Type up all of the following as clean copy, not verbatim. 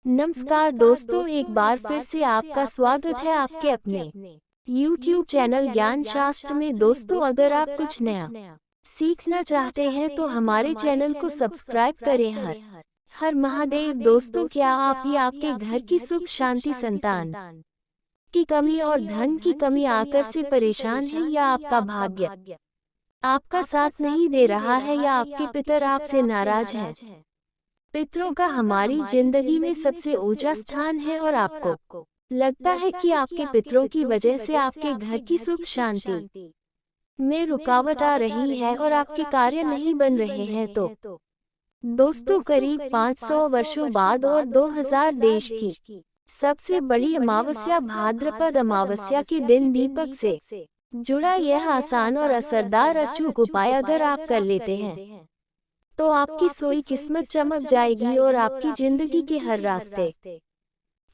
नमस्कार दोस्तों, एक बार फिर से आपका स्वागत है आपके अपने YouTube चैनल ज्ञान शास्त्र में। दोस्तों, अगर आप कुछ नया सीखना चाहते हैं तो हमारे चैनल को सब्सक्राइब करें। हर हर महादेव। दोस्तों, क्या आप ही आपके घर की सुख शांति, संतान की कमी और धन की कमी आकर से परेशान हैं, या आपका भाग्य आपका साथ नहीं दे रहा है, या आपके पितर आपसे नाराज हैं? पितरों का हमारी जिंदगी में सबसे ऊंचा स्थान है और आपको लगता है कि आपके पितरों की वजह से आपके घर की सुख शांति में रुकावट आ रही है और आपके कार्य नहीं बन रहे हैं, तो दोस्तों, करीब 500 वर्षों बाद और 2000 देश की सबसे बड़ी अमावस्या भाद्रपद अमावस्या के दिन दीपक से जुड़ा यह आसान और असरदार अचूक उपाय अगर आप कर लेते हैं तो आपकी सोई किस्मत चमक जाएगी और आपकी जिंदगी के हर रास्ते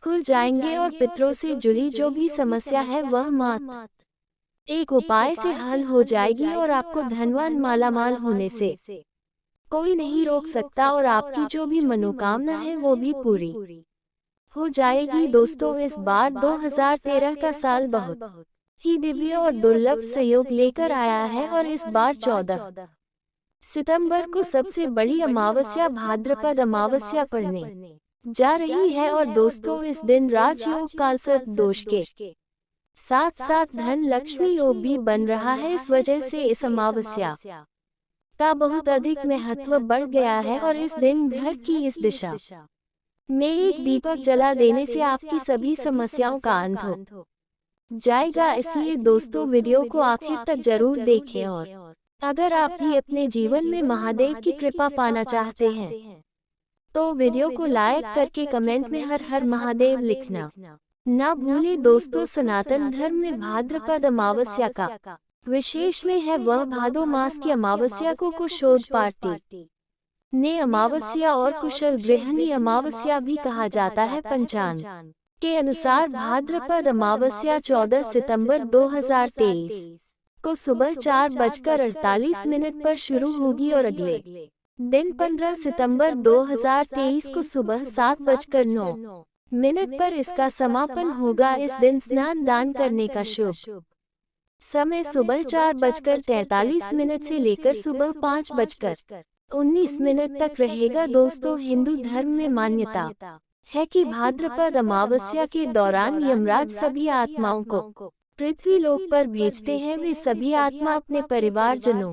खुल जाएंगे और पितरों से जुड़ी जो भी समस्या है वह मात्र एक उपाय से हल हो जाएगी और आपको धनवान मालामाल होने से कोई नहीं रोक सकता और आपकी जो भी मनोकामना है वो भी पूरी हो जाएगी। दोस्तों, इस बार 2013 का साल बहुत ही दिव्य और दुर्लभ सहयोग लेकर आया है और इस बार 14 सितंबर को सबसे बड़ी अमावस्या भाद्रपद अमावस्या पड़ने जा रही है। और दोस्तों, इस दिन राजयोग कालसर्प दोष के साथ साथ धन लक्ष्मी योग भी बन रहा है। इस वजह से इस अमावस्या का बहुत अधिक महत्व बढ़ गया है और इस दिन घर की इस दिशा में एक दीपक जला देने से आपकी सभी समस्याओं का अंत हो जाएगा। इसलिए दोस्तों, वीडियो को आखिर तक जरूर देखें और अगर आप भी अपने जीवन में महादेव की कृपा पाना चाहते हैं तो वीडियो को लाइक करके कमेंट में हर हर महादेव लिखना ना भूलें। दोस्तों, सनातन धर्म में भाद्रपद अमावस्या का विशेष में है वह भादो मास की अमावस्या को कुशोद पार्टी ने अमावस्या और कुशल गृहिणी अमावस्या भी कहा जाता है। पंचांग के अनुसार भाद्रपद अमावस्या 14 सितंबर 2023 को सुबह 4:48 पर शुरू होगी और अगले दिन 15 सितंबर 2023 को सुबह 7:09 पर इसका समापन होगा। इस दिन स्नान दान करने का शुभ समय सुबह 4:43 से लेकर सुबह 5:19 तक रहेगा। दोस्तों, हिंदू धर्म में मान्यता है कि भाद्रपद अमावस्या के दौरान यमराज सभी आत्माओं को पृथ्वी लोक पर भेजते हैं। वे सभी आत्मा अपने परिवारजनों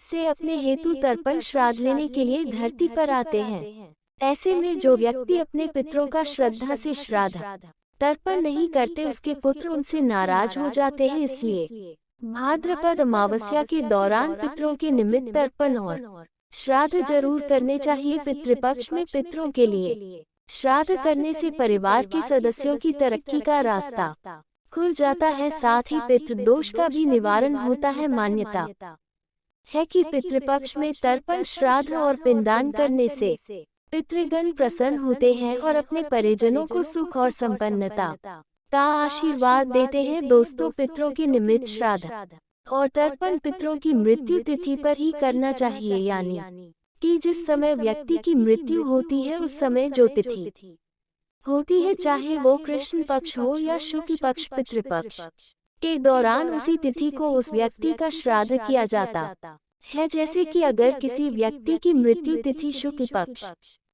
से अपने हेतु तर्पण श्राद्ध लेने के लिए धरती पर आते हैं। ऐसे में जो व्यक्ति अपने पितरों का श्रद्धा से श्राद्ध तर्पण नहीं करते उसके पुत्र उनसे नाराज हो जाते हैं। इसलिए भाद्रपद अमावस्या के दौरान पितरों के निमित्त तर्पण और श्राद्ध जरूर करने चाहिए। पितृपक्ष में पितरों के लिए श्राद्ध करने से परिवार के सदस्यों की तरक्की का रास्ता खुल जाता है, साथ ही पितृदोष का भी निवारण होता है। मान्यता है कि पितृपक्ष में तर्पण श्राद्ध और पिंडदान करने से पितृगण प्रसन्न होते हैं और अपने परिजनों को सुख और संपन्नता का आशीर्वाद देते हैं। दोस्तों, पितरों के निमित्त श्राद्ध और तर्पण पितरों की मृत्यु तिथि पर ही करना चाहिए, यानी कि जिस समय व्यक्ति की मृत्यु होती है उस समय जो तिथि होती है, चाहे वो कृष्ण पक्ष हो या शुक्ल पक्ष, पितृपक्ष के दौरान उसी तिथि को उस व्यक्ति का श्राद्ध किया जाता है। जैसे कि अगर किसी व्यक्ति की मृत्यु तिथि शुक्ल पक्ष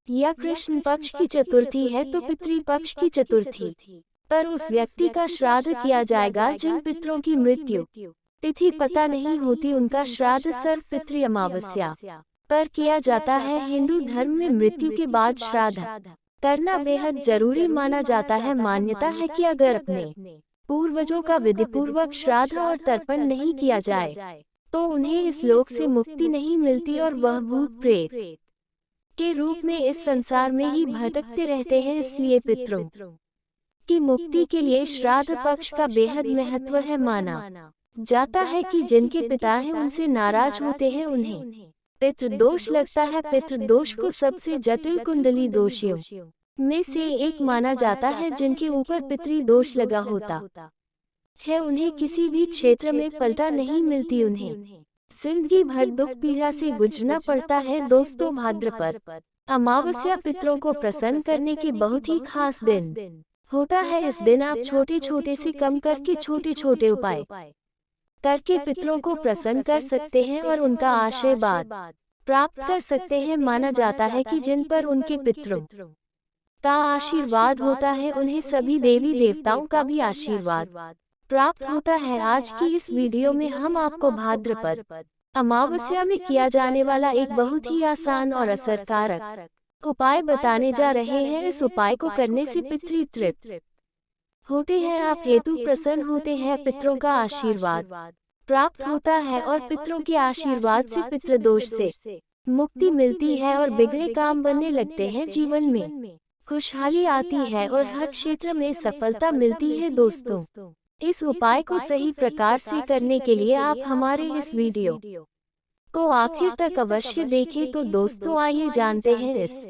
या कृष्ण पक्ष की चतुर्थी है तो पितृपक्ष की चतुर्थी पर उस व्यक्ति का श्राद्ध किया जाएगा। जिन पितरों की मृत्यु तिथि पता नहीं होती उनका श्राद्ध सर्व पितृ अमावस्या पर किया जाता है। हिंदू धर्म में मृत्यु के बाद श्राद्ध करना बेहद जरूरी माना जाता है। मान्यता है कि अगर अपने पूर्वजों का विधिपूर्वक श्राद्ध और तर्पण नहीं किया जाए तो उन्हें इस लोक से मुक्ति नहीं मिलती और वह भूत प्रेत के रूप में इस संसार में ही भटकते रहते हैं। इसलिए पितरों की मुक्ति के लिए श्राद्ध पक्ष का बेहद महत्व है। माना जाता है कि जिनके पिता हैं उनसे नाराज होते हैं उन्हें पितृदोष लगता है। पितृदोष को सबसे जटिल कुंडली दोषियों में से एक माना जाता है। जिनके ऊपर पितृदोष लगा होता है उन्हें किसी भी क्षेत्र में पलटा नहीं मिलती, उन्हें जिंदगी भर दुख पीड़ा से गुजरना पड़ता है। दोस्तों, भाद्रपद अमावस्या पितरों को प्रसन्न करने के बहुत ही खास दिन होता है। इस दिन आप छोटे छोटे से कम करके छोटे छोटे उपाय करके पितरों को प्रसन्न कर सकते हैं और उनका आशीर्वाद प्राप्त कर सकते हैं। माना जाता है कि जिन पर उनके पितरों का आशीर्वाद होता है उन्हें सभी देवी देवताओं का भी आशीर्वाद प्राप्त होता है। आज की इस वीडियो में हम आपको भाद्रपद अमावस्या में किया जाने वाला एक बहुत ही आसान और असरकारक उपाय बताने जा रहे हैं। इस उपाय को करने से पितृ तृप्त होते हैं, आप हेतु प्रसन्न होते हैं, पितरों का आशीर्वाद प्राप्त होता है और पितरों के आशीर्वाद से पितृदोष से मुक्ति मिलती है और बिगड़े काम बनने लगते हैं। जीवन में खुशहाली आती है और हर क्षेत्र में सफलता मिलती है। दोस्तों, इस उपाय को सही प्रकार से करने के लिए आप हमारे इस वीडियो को आखिर तक अवश्य देखें। तो दोस्तों, आइए जानते हैं इस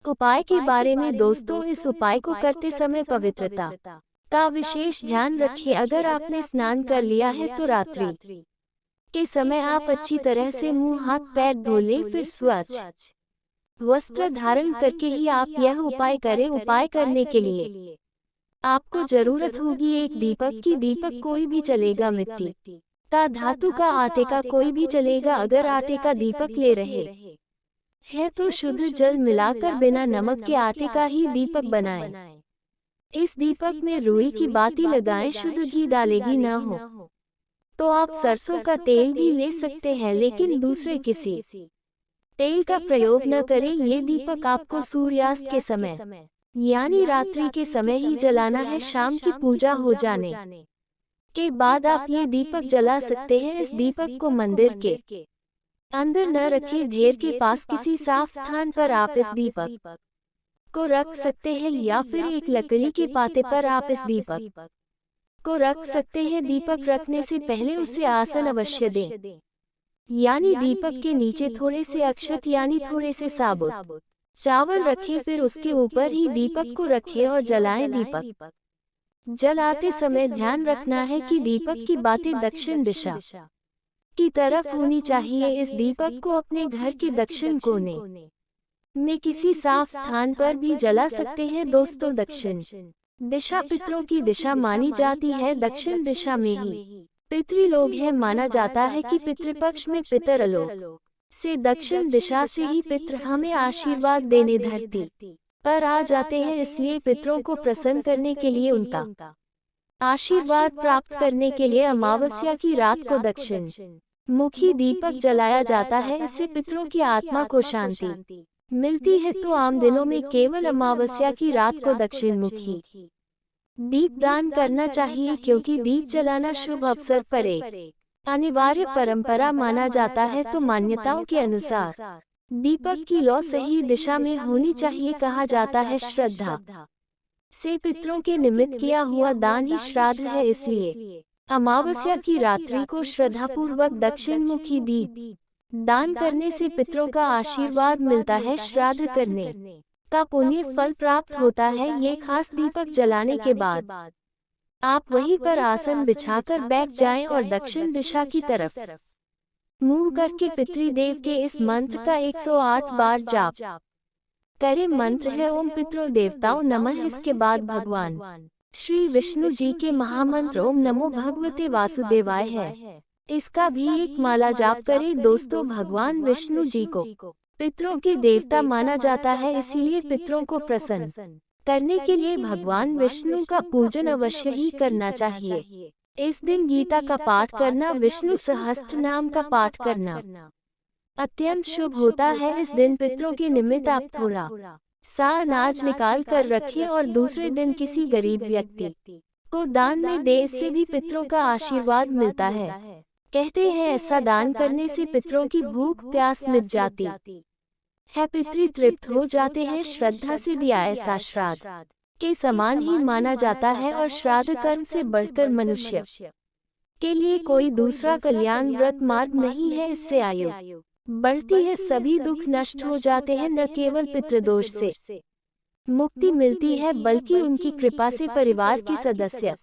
उपाय के बारे में। दोस्तों, इस उपाय को करते समय पवित्रता का विशेष ध्यान रखें। अगर आपने स्नान कर लिया है तो रात्रि के समय आप अच्छी तरह से मुंह हाथ पैर धो लें, फिर स्वच्छ वस्त्र धारण करके ही आप यह उपाय करें। उपाय करने के लिए आपको जरूरत होगी एक दीपक की। दीपक कोई भी चलेगा, मिट्टी का, धातु का, आटे का, कोई भी चलेगा। अगर आटे का दीपक ले रहे हैं तो शुद्ध जल मिलाकर बिना नमक के आटे का ही दीपक बनाएं। इस दीपक में रुई की बाती लगाएं, शुद्ध घी डालेगी ना हो तो आप सरसों का तेल भी ले सकते हैं, लेकिन दूसरे किसी तेल का प्रयोग न करें। ये दीपक आपको सूर्यास्त के समय यानी रात्रि के समय ही जलाना है। शाम की पूजा हो जाने के बाद आप ये दीपक जला सकते हैं। इस दीपक को मंदिर के अंदर न रखें, ढेर के पास किसी साफ स्थान पर आप इस दीपक को रख सकते हैं, या फिर एक लकड़ी के पाते पर आप इस दीपक को रख सकते हैं। दीपक रखने से पहले उसे आसन अवश्य दें, यानी दीपक के नीचे थोड़े से अक्षत यानी थोड़े से साबुत चावल रखें, फिर उसके ऊपर ही दीपक को रखें और जलाएं। दीपक जलाते समय ध्यान रखना है कि दीपक की बातें दक्षिण दिशा की तरफ होनी चाहिए। इस दीपक को अपने घर के दक्षिण कोने में किसी साफ स्थान पर भी जला सकते हैं। दोस्तों, दक्षिण दिशा पितरों की दिशा मानी जाती है। दक्षिण दिशा में ही पितृलोक है। माना जाता है कि पितृपक्ष में पितरलोक से दक्षिण दिशा से ही पितृ हमें आशीर्वाद देने धरती पर आ जाते हैं। इसलिए पितरों को प्रसन्न करने के लिए, उनका आशीर्वाद प्राप्त करने के लिए अमावस्या की रात को दक्षिण मुखी दीपक जलाया जाता है। इससे पितरों की आत्मा को शांति मिलती है। तो आम दिनों में केवल अमावस्या की रात को दक्षिण मुखी दीप दान करना चाहिए, क्योंकि दीप जलाना शुभ अवसर पर एक अनिवार्य परंपरा माना जाता है। तो मान्यताओं के अनुसार दीपक की लौ सही दिशा में होनी चाहिए। कहा जाता है श्रद्धा से पितरों के निमित्त किया हुआ दान ही श्राद्ध है। इसलिए अमावस्या की रात्रि को श्रद्धापूर्वक दक्षिण मुखी दीप दान करने से पितरों का आशीर्वाद मिलता है। श्राद्ध करने का पुण्य फल प्राप्त होता है। ये खास दीपक जलाने के बाद आप वहीं पर आसन बिछाकर बैठ जाएं और दक्षिण दिशा की तरफ मुंह करके पितृदेव के इस मंत्र का 108 बार जाप करें। मंत्र है ओम पितरो देवताओं नमः। इसके बाद भगवान श्री विष्णु जी के महामंत्र ओम नमो भगवते वासुदेवाय है। इसका भी एक माला जाप करें। दोस्तों, भगवान विष्णु जी को पितरों के देवता माना जाता है, इसीलिए पितरों को प्रसन्न करने के लिए भगवान विष्णु का पूजन अवश्य ही करना चाहिए। इस दिन गीता का पाठ करना, विष्णु सहस्त्र नाम का पाठ करना अत्यंत शुभ होता है। इस दिन पितरों के निमित्त आप थोड़ा सा अनाज निकाल कर रखें और दूसरे दिन किसी गरीब व्यक्ति को दान में दे। इससे भी पितरों का आशीर्वाद मिलता है। कहते हैं ऐसा दान करने से पितरों की भूख प्यास मिट जाती है, पितृ तृप्त हो जाते हैं। श्रद्धा से दिया ऐसा श्राद्ध के समान ही माना जाता है और श्राद्ध कर्म से बढ़कर मनुष्य के लिए कोई दूसरा कल्याण व्रत मार्ग नहीं है। इससे आयु बढ़ती है, सभी दुख नष्ट हो जाते हैं। न केवल पितृदोष से मुक्ति मिलती है, बल्कि उनकी कृपा से परिवार के सदस्य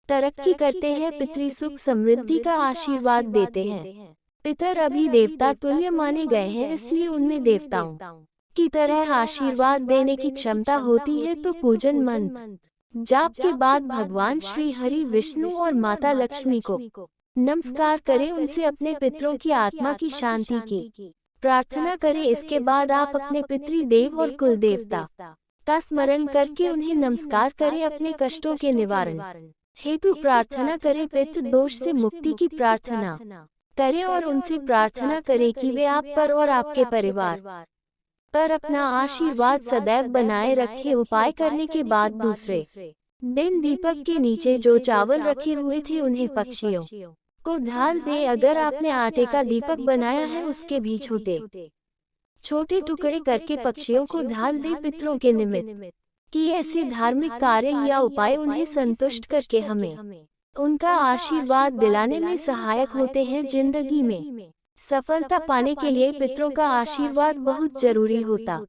तरक्की करते हैं, पितृ सुख समृद्धि का आशीर्वाद देते हैं। पितर अभी देवता तुल्य माने गए हैं, इसलिए उनमें देवताओं की तरह आशीर्वाद देने की क्षमता होती है, तो पूजन मंत्र जाप के बाद भगवान श्री हरि विष्णु और माता लक्ष्मी को नमस्कार करें, उनसे अपने पितरों की आत्मा की शांति की प्रार्थना करें। इसके बाद आप अपने पितृदेव और कुल देवता का स्मरण करके उन्हें नमस्कार करें। अपने कष्टों के निवारण हेतु प्रार्थना करें, पितृ दोष से मुक्ति की प्रार्थना करें और उनसे प्रार्थना करें कि वे आप पर और आपके परिवार पर अपना आशीर्वाद सदैव बनाए रखें। उपाय करने के बाद दूसरे दिन दीपक के नीचे जो चावल रखे हुए थे उन्हें पक्षियों को ढाल दे। अगर आपने आटे का दीपक बनाया है, उसके भी छोटे छोटे टुकड़े करके पक्षियों को ढाल दे। पितरों के निमित्त कि ऐसे धार्मिक कार्य या उपाय उन्हें संतुष्ट करके हमें उनका आशीर्वाद दिलाने में सहायक होते हैं। जिंदगी में सफलता पाने के लिए पितरों का आशीर्वाद बहुत जरूरी होता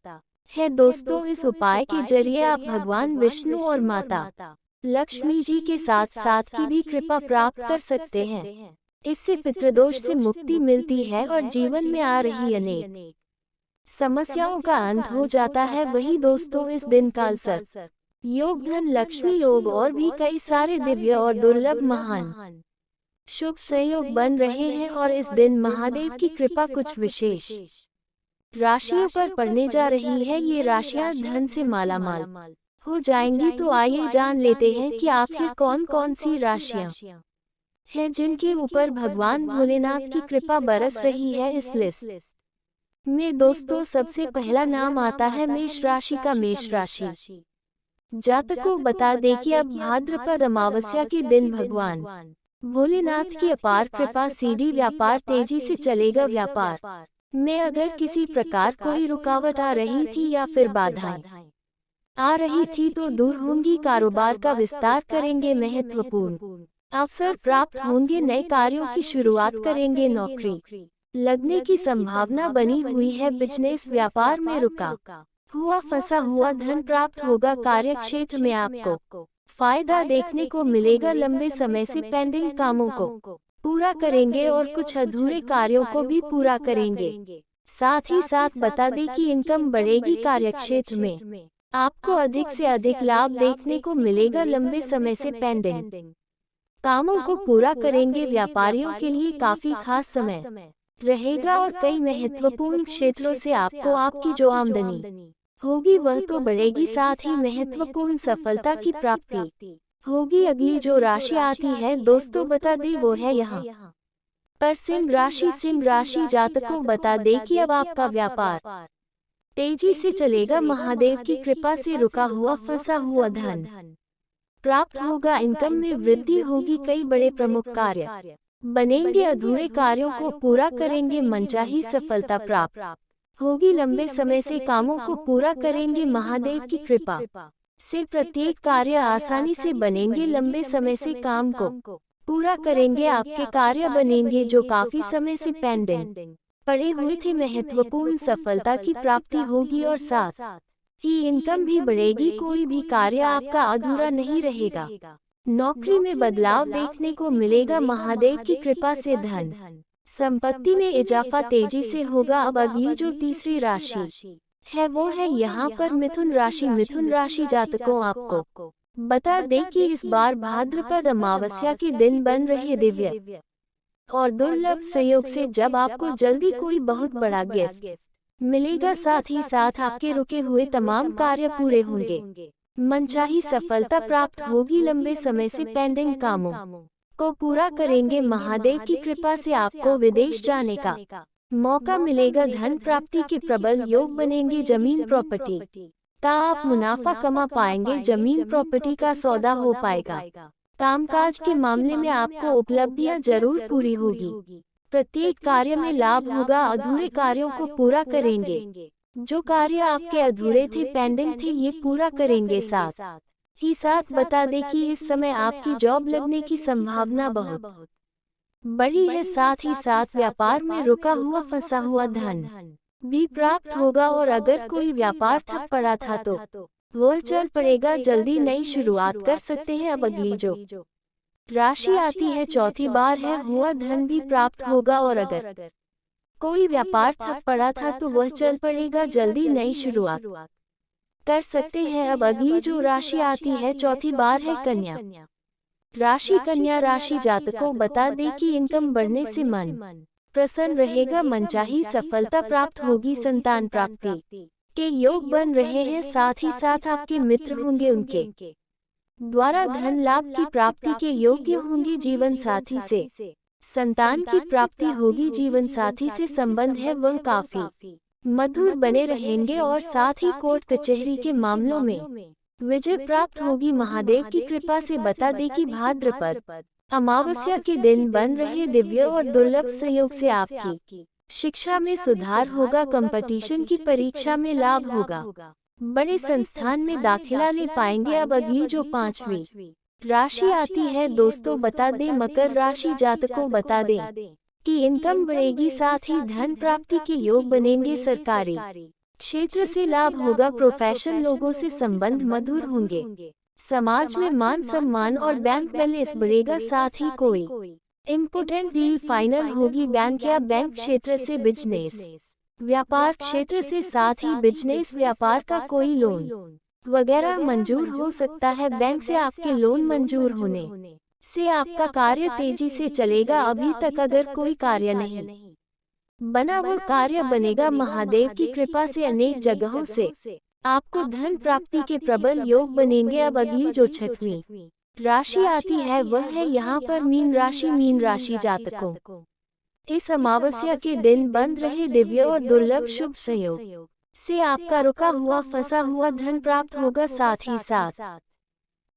है। दोस्तों, इस उपाय के जरिए आप भगवान विष्णु और माता लक्ष्मी जी के साथ साथ की भी कृपा प्राप्त कर सकते हैं। इससे पितृदोष से मुक्ति मिलती है और जीवन में आ रही अनेक समस्याओं का अंत हो जाता है। वही दोस्तों, इस दिन कालसर्प योग, धन लक्ष्मी योग और भी कई सारे दिव्य और दुर्लभ महान शुभ संयोग बन रहे हैं और इस दिन महादेव की कृपा कुछ विशेष राशियों पर पड़ने जा रही है। ये राशियां धन से मालामाल हो जाएंगी। तो आइए जान लेते हैं कि आखिर कौन कौन सी राशियां हैं जिनके ऊपर भगवान भोलेनाथ की कृपा बरस रही है। इस लिस्ट में दोस्तों सबसे पहला नाम आता है मेष राशि का। मेष राशि जातकों बता दें कि अब भाद्रपद अमावस्या के दिन भगवान भोलेनाथ की अपार कृपा सीधी व्यापार तेजी से चलेगा। व्यापार में अगर किसी प्रकार कोई रुकावट आ रही थी या फिर बाधाएं आ रही थी तो दूर होंगी। कारोबार का विस्तार करेंगे, महत्वपूर्ण अवसर प्राप्त होंगे, नए कार्यों की शुरुआत करेंगे, नौकरी लगने की संभावना बनी हुई है। बिजनेस व्यापार में रुका हुआ फंसा हुआ धन प्राप्त होगा। कार्य क्षेत्र में आपको फायदा देखने को मिलेगा। लंबे समय से पेंडिंग कामों को पूरा करेंगे और कुछ अधूरे कार्यों को भी पूरा करेंगे। साथ ही साथ बता दें कि इनकम बढ़ेगी। कार्य क्षेत्र में आपको अधिक से अधिक लाभ देखने को मिलेगा। लंबे समय से पेंडिंग कामों को पूरा करेंगे। व्यापारियों के लिए काफी खास समय रहेगा और कई महत्वपूर्ण क्षेत्रों से आपको आपकी जो आमदनी होगी वह तो बढ़ेगी, साथ ही महत्वपूर्ण सफलता की प्राप्ति होगी। अगली जो राशि आती है दोस्तों बता दें वो है यहाँ पर सिंह राशि। सिंह राशि जातकों बता दें कि अब आपका व्यापार तेजी से चलेगा। महादेव की कृपा से रुका हुआ फंसा हुआ धन प्राप्त होगा। इनकम में वृद्धि होगी। कई बड़े प्रमुख कार्य बनेंगे। अधूरे कार्यों को पूरा करेंगे। मनचाही सफलता प्राप्त होगी। लंबे समय से कामों को पूरा करेंगे। महादेव की कृपा से प्रत्येक कार्य आसानी से बनेंगे। लंबे समय से काम को पूरा करेंगे। आपके कार्य बनेंगे जो काफी समय से पेंडिंग पड़े हुए थे। महत्वपूर्ण सफलता की प्राप्ति होगी और साथ ही इनकम भी बढ़ेगी। कोई भी कार्य आपका अधूरा नहीं रहेगा। नौकरी में बदलाव देखने को मिलेगा। महादेव की कृपा से धन संपत्ति में इजाफा तेजी से होगा। अब अगली जो तीसरी राशि है वो है यहाँ पर मिथुन राशि। मिथुन राशि जातकों आपको बता दें कि इस बार भाद्रपद अमावस्या के दिन बन रहे दिव्य और दुर्लभ संयोग से जब आपको जल्दी कोई बहुत बड़ा गिफ्ट मिलेगा। साथ ही साथ आपके रुके हुए तमाम कार्य पूरे होंगे। मनचाही सफलता प्राप्त होगी। लंबे समय से पेंडिंग कामों को पूरा करेंगे। महादेव की कृपा से आपको विदेश जाने का मौका मिलेगा। धन प्राप्ति के प्रबल योग बनेंगे। जमीन प्रॉपर्टी का आप मुनाफा कमा पाएंगे। जमीन प्रॉपर्टी का सौदा हो पाएगा। कामकाज के मामले में आपको उपलब्धियां जरूर पूरी होगी। प्रत्येक कार्य में लाभ होगा। अधूरे कार्यों को पूरा करेंगे। जो कार्य आपके अधूरे थे, पेंडिंग थे, ये पूरा करेंगे। साथ ही साथ बता दें कि इस समय आपकी जॉब लगने की संभावना बहुत बड़ी है। साथ ही साथ व्यापार में रुका हुआ फंसा हुआ धन भी प्राप्त होगा और अगर कोई व्यापार ठप पड़ा था तो वो चल पड़ेगा। जल्दी नई शुरुआत कर सकते हैं। अब अगली जो राशि आती है चौथी बार है हुआ धन भी प्राप्त होगा और अगर कोई व्यापार ठप पड़ा था तो वह चल पड़ेगा, जल्दी नई शुरुआत कर सकते हैं। अब अगली जो राशि आती है चौथी बार है कन्या राशि। कन्या राशि जातकों बता दे कि इनकम बढ़ने से मन प्रसन्न रहेगा, मनचाही सफलता प्राप्त होगी, संतान प्राप्ति के योग बन रहे हैं। साथ ही साथ आपके मित्र होंगे, उनके द्वारा धन लाभ की प्राप्ति के योग्य होंगे। जीवन साथी से संतान की प्राप्ति होगी। जीवन साथी से संबंध है वह काफी मधुर बने रहेंगे और साथ ही कोर्ट कचहरी के मामलों में विजय प्राप्त होगी। महादेव की कृपा से बता दे कि भाद्रपद अमावस्या के दिन बन रहे दिव्य और दुर्लभ संयोग से आपकी शिक्षा में सुधार होगा। कंपटीशन की परीक्षा में लाभ होगा, बड़े संस्थान में दाखिला ले पाएंगे। अब अगली जो पांचवी राशि आती है दोस्तों बता दे मकर राशि जातकों बता दें कि इनकम बढ़ेगी, साथ ही धन प्राप्ति के योग बनेंगे। सरकारी क्षेत्र से लाभ होगा, प्रोफेशनल लोगों से संबंध मधुर होंगे। समाज में मान सम्मान और बैंक बैलेंस बढ़ेगा। साथ ही कोई इम्पोर्टेंट डील फाइनल होगी। बैंक या बैंक क्षेत्र से बिजनेस व्यापार क्षेत्र से, साथ ही बिजनेस व्यापार का कोई लोन वगैरह मंजूर हो सकता है। बैंक से आपके लोन मंजूर होने से आपका कार्य तेजी से चलेगा। अभी तक अगर कोई कार्य नहीं बना वो कार्य बनेगा। महादेव की कृपा से अनेक जगहों से आपको धन प्राप्ति के प्रबल योग बनेंगे। अब अगली जो छठवीं राशि आती है वह है यहाँ पर मीन राशि। मीन राशि जातकों इस अमावस्या के दिन बन रहे दिव्य और दुर्लभ शुभ संयोग से आपका रुका हुआ फंसा हुआ धन प्राप्त होगा। साथ ही साथ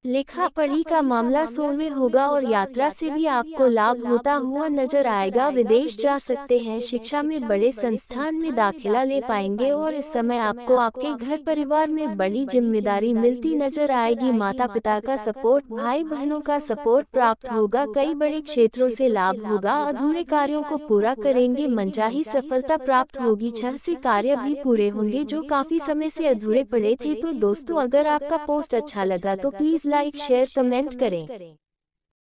लिखा पढ़ी का मामला सोलवे होगा और यात्रा से भी आपको लाभ होता हुआ नजर आएगा। विदेश जा सकते हैं, शिक्षा में बड़े संस्थान में दाखिला ले पाएंगे और इस समय आपको आपके घर परिवार में बड़ी जिम्मेदारी मिलती नजर आएगी। माता पिता का सपोर्ट, भाई बहनों का सपोर्ट प्राप्त होगा। कई बड़े क्षेत्रों से लाभ होगा, अधूरे कार्यों को पूरा करेंगे, मनचाही सफलता प्राप्त होगी। 6 से कार्य भी पूरे होंगे जो काफी समय से अधूरे पड़े थे। तो दोस्तों अगर आपका पोस्ट अच्छा लगा तो प्लीज लाइक शेयर कमेंट करें।